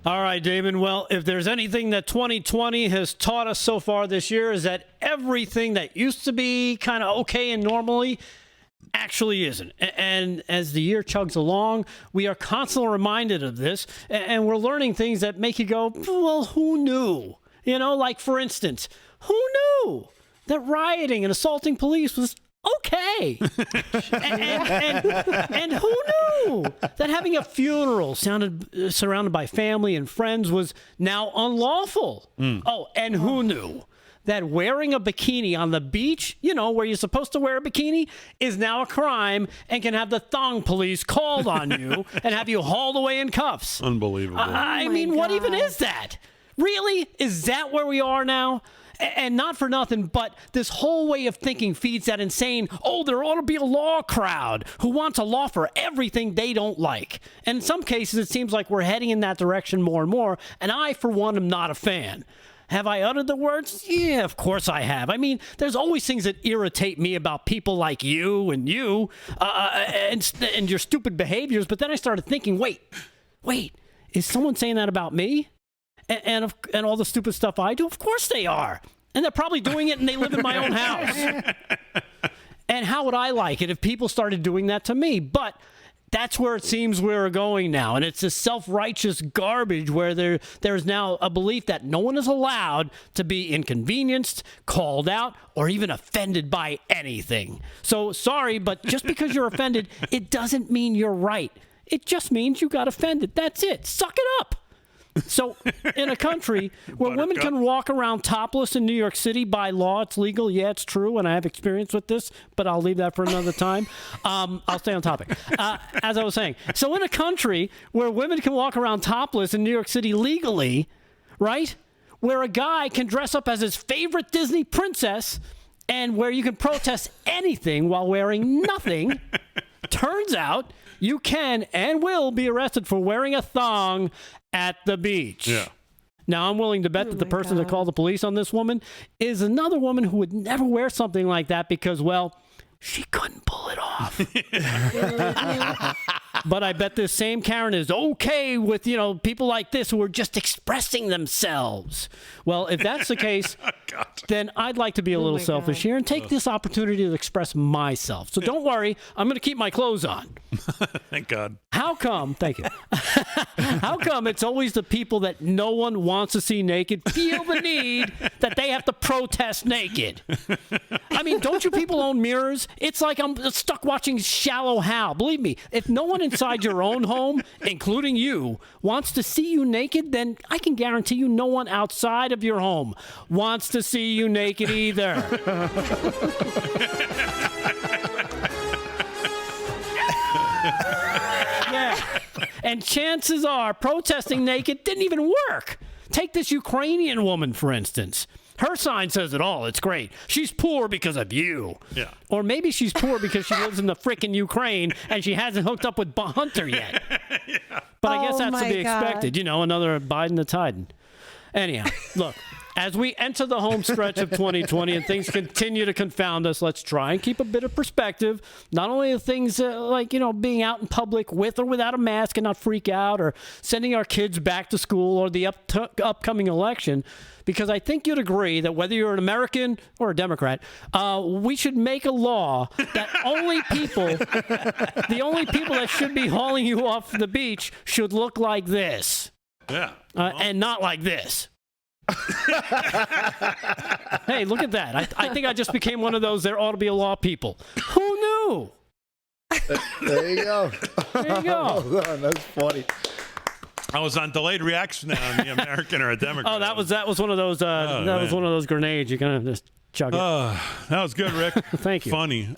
All right, Damon. Well, if there's anything that 2020 has taught us so far this year is that everything that used to be kind of okay and normally actually isn't. And as the year chugs along, we are constantly reminded of this, and we're learning things that make you go, well, who knew? You know, like, for instance, who knew that rioting and assaulting police was okay? and who knew that having a funeral surrounded by family and friends was now unlawful? Oh, and who knew that wearing a bikini on the beach, you know, where you're supposed to wear a bikini, is now a crime and can have the thong police called on you and have you hauled away in cuffs? Unbelievable. I mean, what even is that? Really? Is that where we are now? And not for nothing, but this whole way of thinking feeds that insane, oh, there ought to be a law crowd who wants a law for everything they don't like. And in some cases, it seems like we're heading in that direction more and more, and I, for one, am not a fan. Have I uttered the words? Yeah, of course I have. I mean, there's always things that irritate me about people like you and your stupid behaviors, but then I started thinking, wait, is someone saying that about me? And all the stupid stuff I do? Of course they are. And they're probably doing it and they live in my own house. And how would I like it if people started doing that to me? But that's where it seems we're going now. And it's this self-righteous garbage where there's now a belief that no one is allowed to be inconvenienced, called out, or even offended by anything. So sorry, but just because you're offended, it doesn't mean you're right. It just means you got offended. That's it. Suck it up. So in a country where women can walk around topless in New York City by law, it's legal. Yeah, it's true. And I have experience with this, but I'll leave that for another time. I'll stay on topic. As I was saying, so in a country where women can walk around topless in New York City legally, right? Where a guy can dress up as his favorite Disney princess and where you can protest anything while wearing nothing, turns out you can and will be arrested for wearing a thong at the beach. Yeah. Now, I'm willing to bet that the person that called the police on this woman is another woman who would never wear something like that because, well, she couldn't pull it off. But I bet this same Karen is okay with, you know, people like this who are just expressing themselves. Well, if that's the case, then I'd like to be a little selfish here and take this opportunity to express myself. So don't worry, I'm going to keep my clothes on. Thank God. How come, thank you, how come it's always the people that no one wants to see naked feel the need that they have to protest naked? I mean, don't you people own mirrors? It's like I'm stuck watching Shallow Hal. Believe me, if no one inside your own home, including you, wants to see you naked, then I can guarantee you no one outside of your home wants to see you naked either. Yeah. And chances are protesting naked didn't even work. Take this Ukrainian woman, for instance. Her sign says it all. It's great. She's poor because of you. Yeah. Or maybe she's poor because she lives in the frickin' Ukraine and she hasn't hooked up with Hunter yet. Yeah. But I guess that's to be expected. You know, another Biden to Tiden. Anyhow, look. As we enter the home stretch of 2020 and things continue to confound us, let's try and keep a bit of perspective. Not only the things like, you know, being out in public with or without a mask and not freak out, or sending our kids back to school, or the upcoming election, because I think you'd agree that whether you're an American or a Democrat, we should make a law that the only people that should be hauling you off the beach should look like this. Yeah. And not like this. Hey, look at that. I think I just became one of those there ought to be a law people. Who knew? There you go. There you go. That's funny. I was on delayed reaction on the American or a Democrat. Oh, that was one of those was one of those grenades. You're gonna just chug it. That was good, Rick. Thank you. Funny.